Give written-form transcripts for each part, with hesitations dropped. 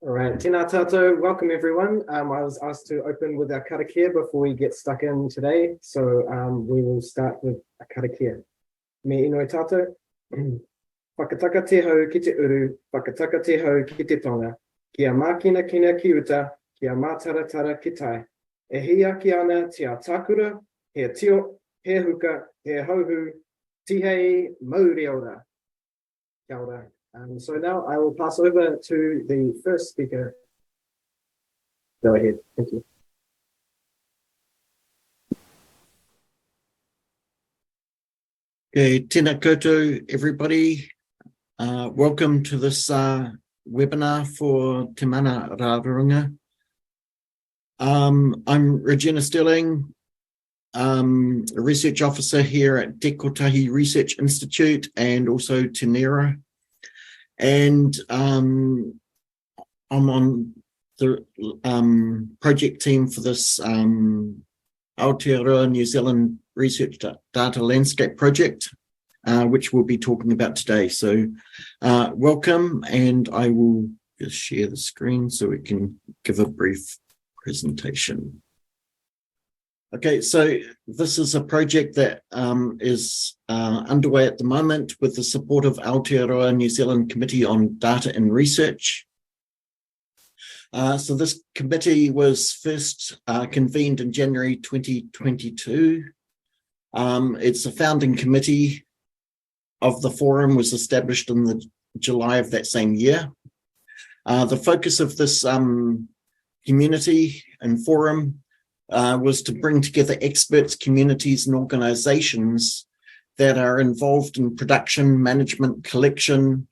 All right, tēnā tātou, welcome everyone. I was asked to open with our karakia before we get stuck in today, so we will start with a karakia. Me inoi tātou, whakataka te hau ki te uru, whakataka te hau ki te tonga, kia mākina kina ki uta, kia mātaratara ki tai. E hia ki ana te atakura, he tio, he huka, he hauhu, tihei Māori ora. Kia ora. So now I will pass over to the first speaker. Go ahead. Thank you. Okay, tēnā koutou, everybody. Welcome to this webinar for Te Mana Raraunga. I'm Rogena Sterling, a research officer here at Te Kotahi Research Institute and also TMR. And I'm on the project team for this Aotearoa New Zealand Research Data Landscape project, which we'll be talking about today. So welcome, and I will just share the screen so we can give a brief presentation. Okay, so this is a project that is underway at the moment with the support of Aotearoa New Zealand Committee on Data and Research. So this committee was first convened in January 2022. It's a founding committee of the forum, was established in the July of that same year. The focus of this community and forum was to bring together experts, communities, and organizations that are involved in production, management, collection,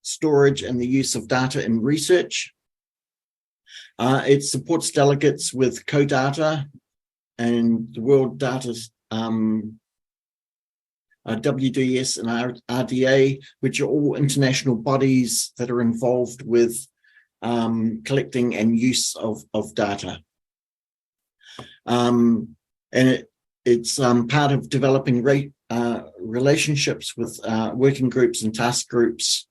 storage, and the use of data in research. It supports delegates with CoData and the World Data WDS and RDA, which are all international bodies that are involved with collecting and use of data. And it's part of developing relationships with working groups and task groups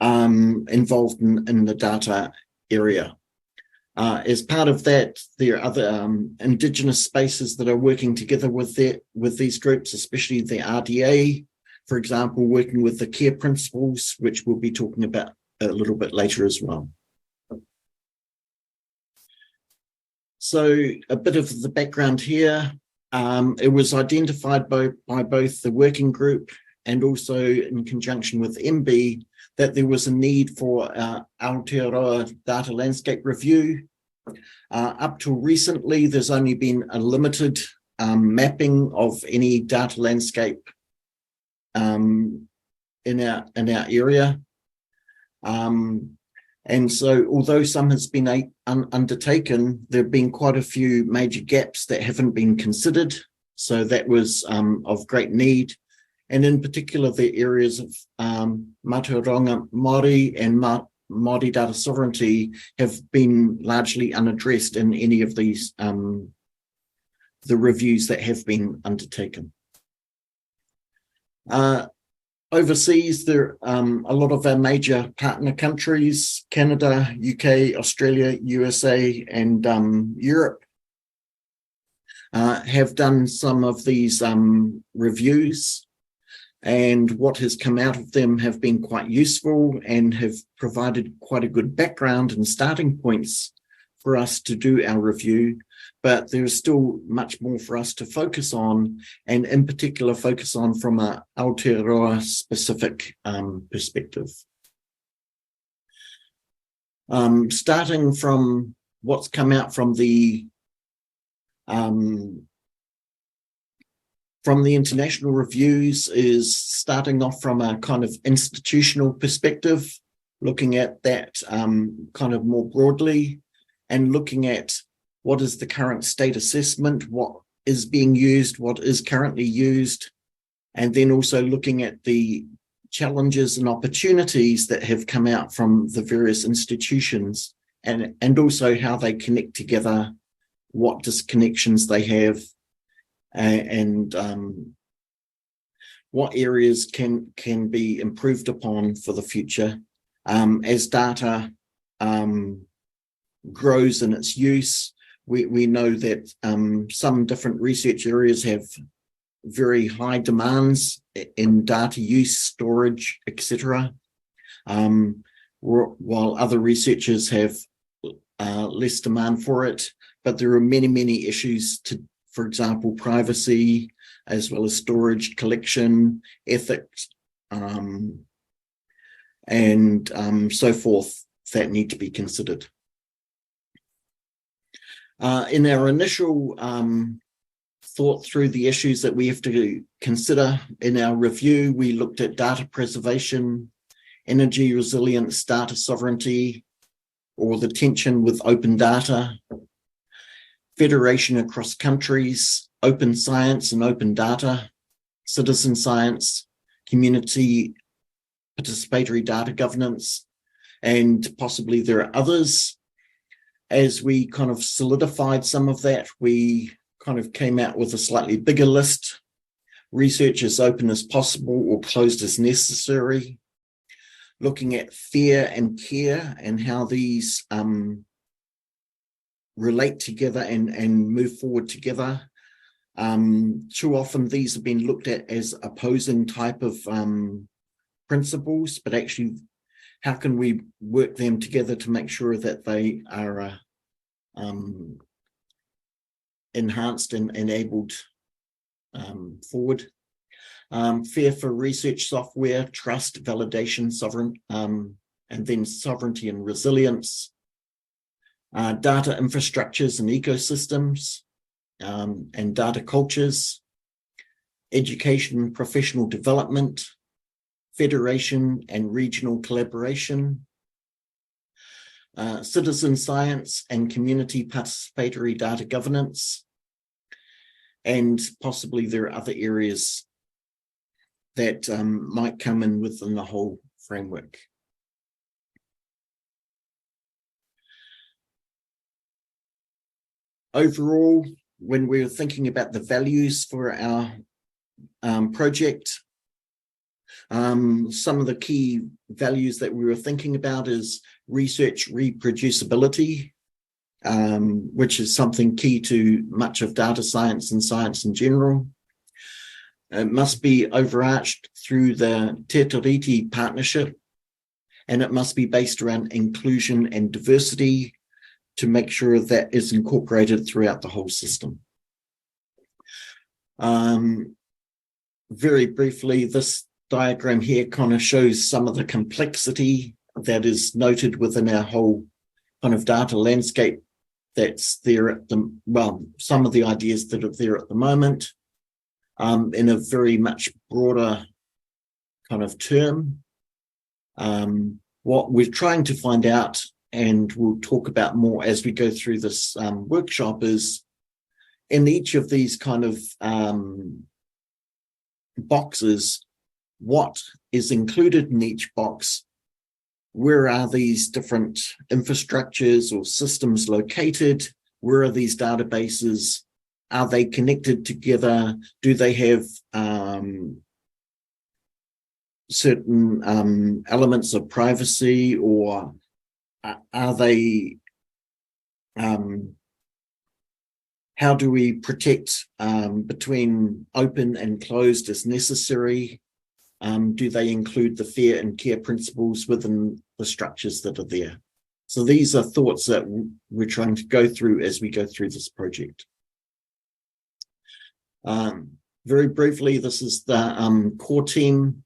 involved in the data area. As part of that, there are other Indigenous spaces that are working together with these groups, especially the RDA, for example, working with the care principles, which we'll be talking about a little bit later as well. So a bit of the background here, it was identified by both the working group and also in conjunction with MB that there was a need for Aotearoa data landscape review. Up till recently, there's only been a limited mapping of any data landscape in our area. And so, although some has been undertaken, there have been quite a few major gaps that haven't been considered. So that was of great need. And in particular, the areas of Mana Raraunga Māori and Māori data sovereignty have been largely unaddressed in any of these, the reviews that have been undertaken. Overseas, there a lot of our major partner countries, Canada, UK, Australia, USA, and Europe, have done some of these reviews, and what has come out of them have been quite useful and have provided quite a good background and starting points for us to do our review. But there's still much more for us to focus on, and in particular focus on from a Aotearoa specific perspective. Starting from what's come out from the international reviews is starting off from a kind of institutional perspective, looking at that kind of more broadly and looking at what is the current state assessment, what is being used, what is currently used, and then also looking at the challenges and opportunities that have come out from the various institutions, and also how they connect together, what disconnections they have, and what areas can be improved upon for the future as data grows in its use. We know that some different research areas have very high demands in data use, storage, etc., while other researchers have less demand for it. But there are many issues for example, privacy, as well as storage, collection, ethics, and so forth that need to be considered. In our initial thought through the issues that we have to consider in our review, we looked at data preservation, energy resilience, data sovereignty, or the tension with open data, federation across countries, open science and open data, citizen science, community participatory data governance, and possibly there are others. As we kind of solidified some of that, we kind of came out with a slightly bigger list. Research as open as possible or closed as necessary. Looking at fear and care and how these relate together and move forward together. Too often these have been looked at as opposing type of principles, but actually how can we work them together to make sure that they are enhanced and enabled forward. Fear for research software, trust, validation, sovereign, and then sovereignty and resilience. Data infrastructures and ecosystems, and data cultures. Education and professional development. Federation and regional collaboration. Citizen science and community participatory data governance. And possibly there are other areas that might come in within the whole framework. Overall, when we were thinking about the values for our project, some of the key values that we were thinking about is research reproducibility, which is something key to much of data science and science in general. It must be overarched through the Te Tiriti partnership, and it must be based around inclusion and diversity to make sure that is incorporated throughout the whole system. Very briefly, this diagram here kind of shows some of the complexity that is noted within our whole kind of data landscape that's there at the, well, some of the ideas that are there at the moment. In a very much broader kind of term. What we're trying to find out, and we'll talk about more as we go through this workshop, is in each of these kind of boxes, what is included in each box? Where are these different infrastructures or systems located? Where are these databases? Are they connected together? Do they have certain elements of privacy, or are they, how do we protect between open and closed as necessary? Do they include the fair and care principles within the structures that are there? So these are thoughts that we're trying to go through as we go through this project. Very briefly, this is the core team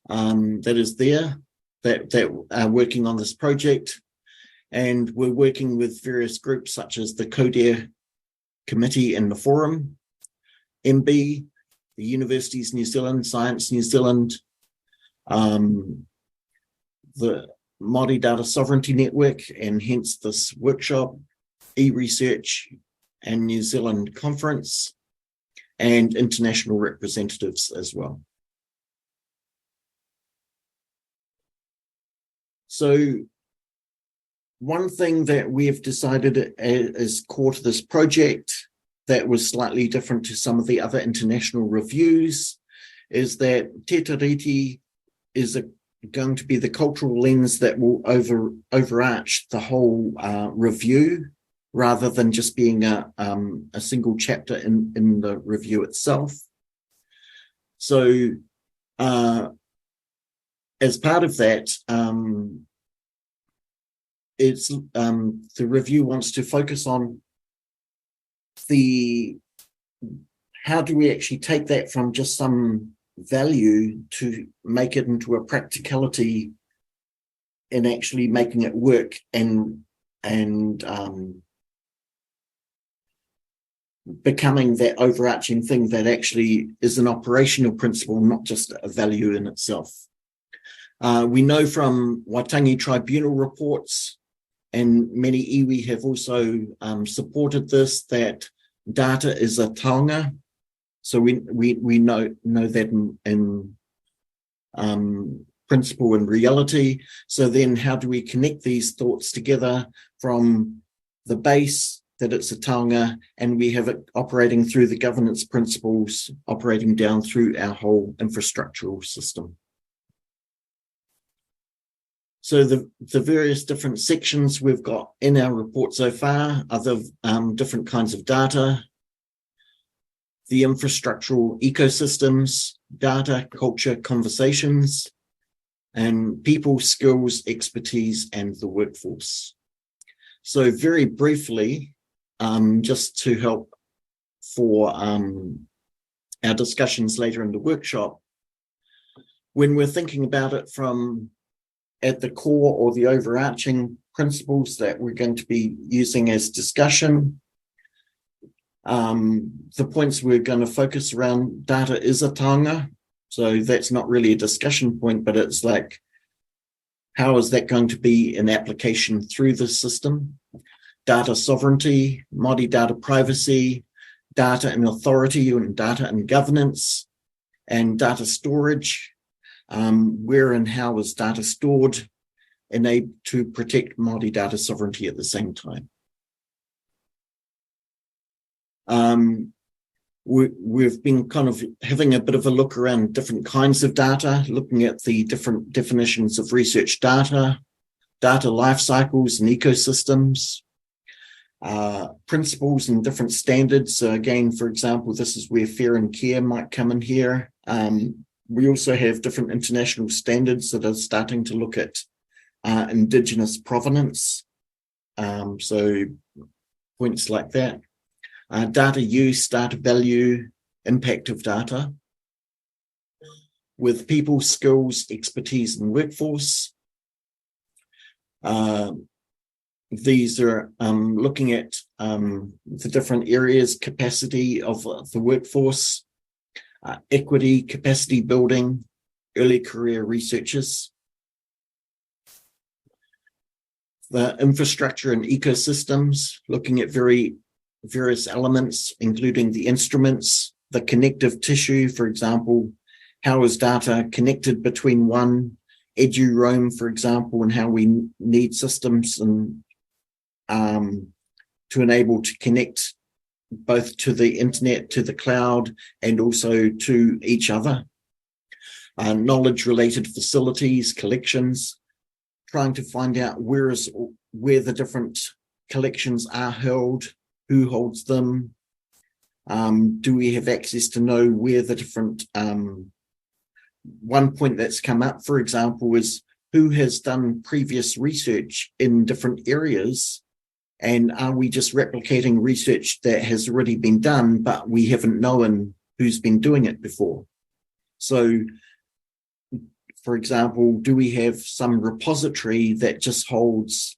that is there, that are working on this project. And we're working with various groups such as the CODER Committee and the Forum, MB, the Universities New Zealand, Science New Zealand, the Māori Data Sovereignty Network, and hence this workshop, eResearch and New Zealand Conference, and international representatives as well. So one thing that we have decided is core to this project that was slightly different to some of the other international reviews is that Te Tiriti is a going to be the cultural lens that will overarch the whole review, rather than just being a single chapter in the review itself. So as part of that, it's the review wants to focus on how do we actually take that from just some value to make it into a practicality and actually making it work and becoming that overarching thing that actually is an operational principle, not just a value in itself. We know from Waitangi Tribunal reports, and many iwi have also supported this, that data is a taonga. So we know that in principle and reality. So then how do we connect these thoughts together from the base that it's a taonga, and we have it operating through the governance principles, operating down through our whole infrastructural system. So the various different sections we've got in our report so far are the different kinds of data, the infrastructural ecosystems, data, culture, conversations, and people, skills, expertise, and the workforce. So very briefly, just to help for our discussions later in the workshop, when we're thinking about it from at the core or the overarching principles that we're going to be using as discussion, the points we're going to focus around, data is a taonga. So that's not really a discussion point, but it's like, how is that going to be an application through the system? Data sovereignty, Māori data privacy, data and authority, and data and governance, and data storage. Where and how is data stored, and able to protect Māori data sovereignty at the same time. We've been kind of having a bit of a look around different kinds of data, looking at the different definitions of research data, data life cycles and ecosystems, principles and different standards. So again, for example, this is where fair and care might come in here. We also have different international standards that are starting to look at Indigenous provenance. So points like that. Data use, data value, impact of data. With people, skills, expertise, and workforce. These are looking at the different areas, capacity of the workforce, equity, capacity building, early career researchers. The infrastructure and ecosystems, looking at various elements, including the instruments, the connective tissue, for example, how is data connected between one edu-roam, for example, and how we need systems and to enable to connect both to the internet, to the cloud, and also to each other. Knowledge-related facilities, collections, trying to find out where the different collections are held, who holds them, do we have access to know where the different, one point that's come up, for example, is who has done previous research in different areas, and are we just replicating research that has already been done, but we haven't known who's been doing it before? So, for example, do we have some repository that just holds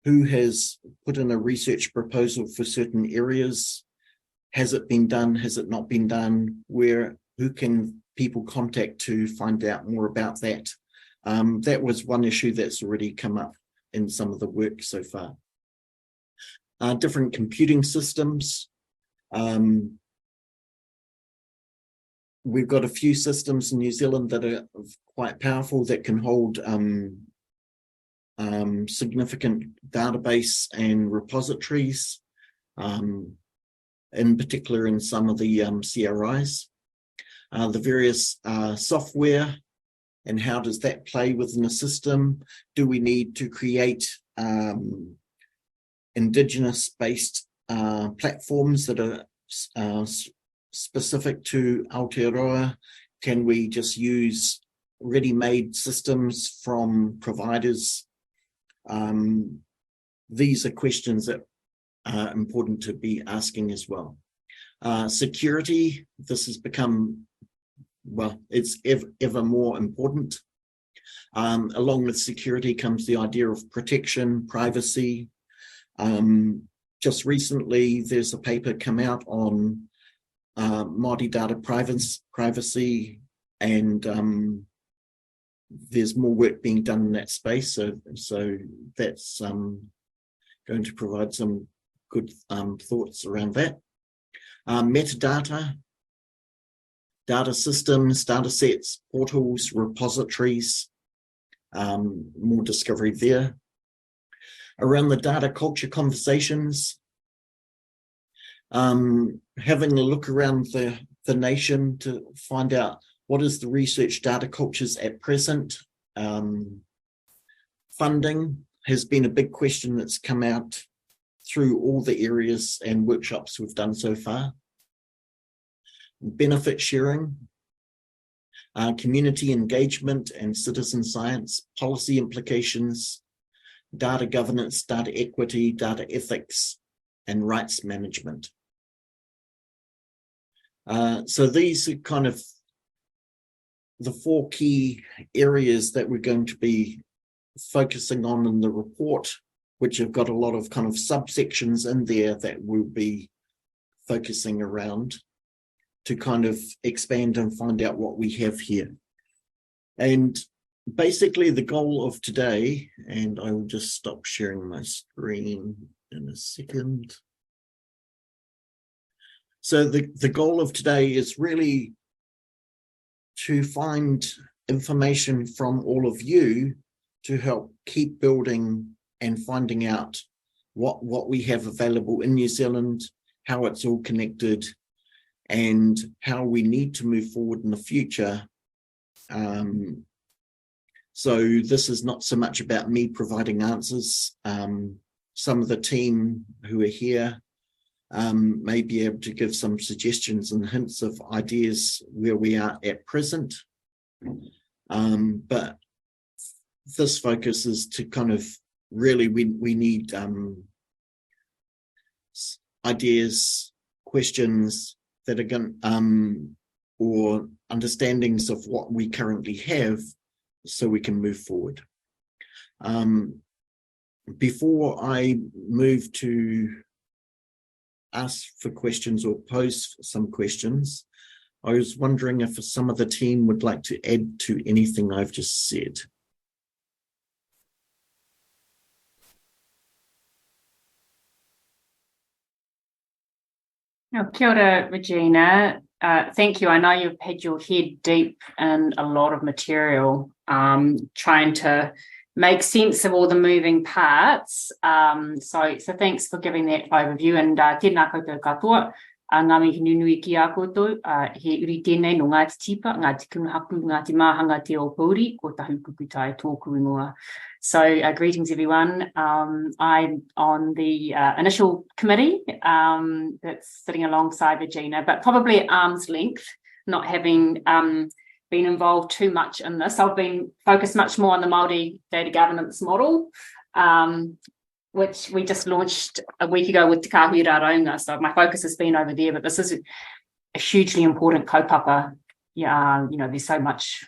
who has put in a research proposal for certain areas? Has it been done? Has it not been done? Who can people contact to find out more about that? That was one issue that's already come up in some of the work so far. Different computing systems. We've got a few systems in New Zealand that are quite powerful, that can hold significant database and repositories, in particular in some of the CRIs. The various software and how does that play within the system? Do we need to create Indigenous-based platforms that are specific to Aotearoa? Can we just use ready-made systems from providers? These are questions that are important to be asking as well. Security, this has become, well, it's ever more important. Along with security comes the idea of protection, privacy. Just recently, there's a paper come out on Māori data privacy, and there's more work being done in that space. So that's going to provide some good thoughts around that. Metadata, data systems, data sets, portals, repositories, more discovery there. Around the data culture conversations, having a look around the nation to find out what is the research data cultures at present. Funding has been a big question that's come out through all the areas and workshops we've done so far. Benefit sharing, community engagement and citizen science, policy implications, data governance, data equity, data ethics, and rights management. So these are kind of the 4 key areas that we're going to be focusing on in the report, which have got a lot of kind of subsections in there that we'll be focusing around to kind of expand and find out what we have here. And basically the goal of today, and I will just stop sharing my screen in a second. So the goal of today is really to find information from all of you to help keep building and finding out what we have available in New Zealand, how it's all connected, and how we need to move forward in the future. So this is not so much about me providing answers. Some of the team who are here may be able to give some suggestions and hints of ideas where we are at present. But this focus is to kind of really, we need ideas, questions that are going, or understandings of what we currently have so we can move forward. Before I move to ask for questions or pose some questions, I was wondering if some of the team would like to add to anything I've just said. Oh, kia ora, Rogena. Thank you. I know you've had your head deep in a lot of material, trying to make sense of all the moving parts. So thanks for giving that overview. And tēnā koutou katoa, ngā mihi nunui ki a koutou, he uri tēnei no Ngāti Tipa, Ngāti Kunuhaku, Ngāti Māhanga Te o Pōuri, ko Tahu Kukutai tōku ingoa. So greetings everyone. I'm on the initial committee that's sitting alongside Rogena, but probably at arm's length, not having been involved too much in this. I've been focused much more on the Māori data governance model, which we just launched a week ago with Te Mana Raraunga. So my focus has been over there, but this is a hugely important kaupapa. Yeah, you know, there's so much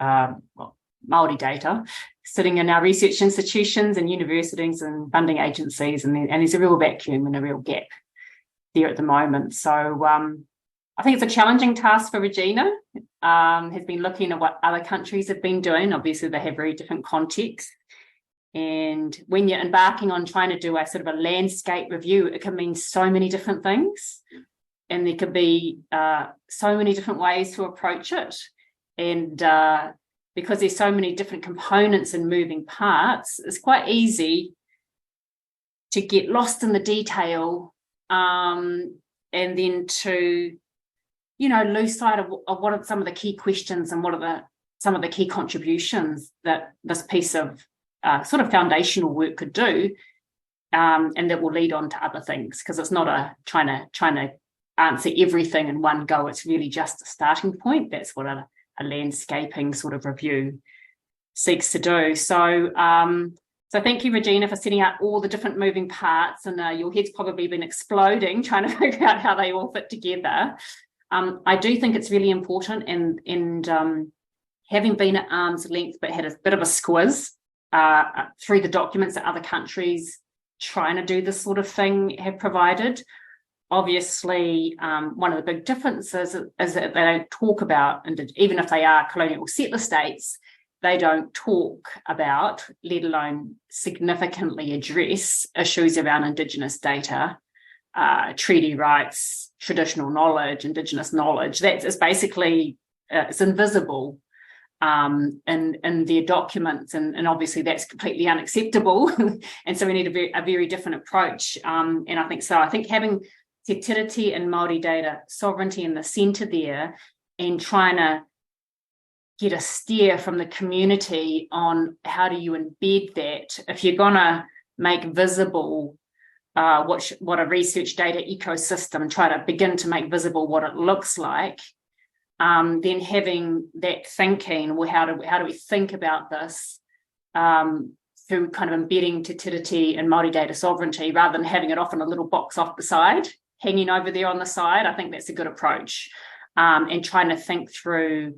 Māori data sitting in our research institutions and universities and funding agencies, and there's a real vacuum and a real gap there at the moment. So I think it's a challenging task for Rogena. Has been looking at what other countries have been doing. Obviously, they have very different contexts. And when you're embarking on trying to do a sort of a landscape review, it can mean so many different things. And there could be so many different ways to approach it. And because there's so many different components and moving parts, it's quite easy to get lost in the detail and then to, you know, lose sight of what are some of the key questions and what are some of the key contributions that this piece of sort of foundational work could do, and that will lead on to other things, because it's not a trying to answer everything in one go. It's really just a starting point. That's what a landscaping sort of review seeks to do. So so thank you, Rogena, for setting out all the different moving parts, and your head's probably been exploding trying to figure out how they all fit together. I do think it's really important, and having been at arm's length but had a bit of a squiz through the documents that other countries trying to do this sort of thing have provided. Obviously, one of the big differences is that they don't talk about, and even if they are colonial settler states, they don't talk about, let alone significantly address, issues around Indigenous data, treaty rights, traditional knowledge, Indigenous knowledge. That's basically, it's invisible in their documents, and obviously that's completely unacceptable. And so we need a very different approach. And I think having Te Tiriti and Māori data sovereignty in the centre there, and trying to get a steer from the community on how do you embed that. If you're going to make visible what a research data ecosystem, try to begin to make visible what it looks like, then having that thinking, well, how do we think about this through kind of embedding Te Tiriti and Māori data sovereignty, rather than having it off in a little box off the side, hanging over there on the side. I think that's a good approach, and trying to think through,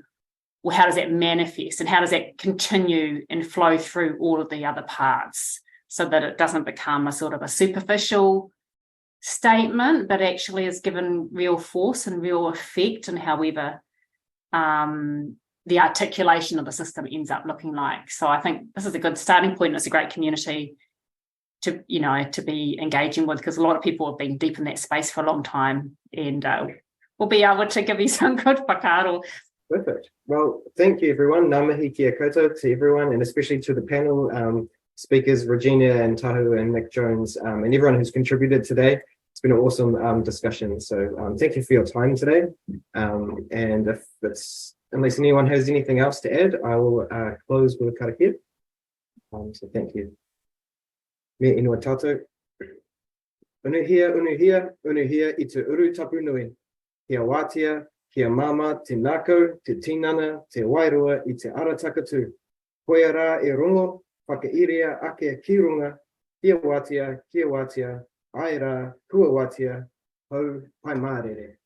well, how does that manifest, and how does that continue and flow through all of the other parts, so that it doesn't become a sort of a superficial statement, but actually is given real force and real effect, and however the articulation of the system ends up looking like. So I think this is a good starting point, and it's a great community to be engaging with, because a lot of people have been deep in that space for a long time, and we'll be able to give you some good whakaaro. Perfect. Well, thank you, everyone. Ngā mihi kia koutou to everyone, and especially to the panel speakers, Rogena and Tahu and Nick Jones, and everyone who's contributed today. It's been an awesome discussion. So thank you for your time today. And unless anyone has anything else to add, I will close with a karakia. So thank you. Me inua tātou. Unuhia, unuhia, unuhia I te uru tapu nui. Kia wātia, kia mama, te nākau, te tinana, te wairua I te ara takatū. Koia rā e rongo, whakairia ake ki runga, kia wātia, ai rā, kua wātia, hau pai mārere.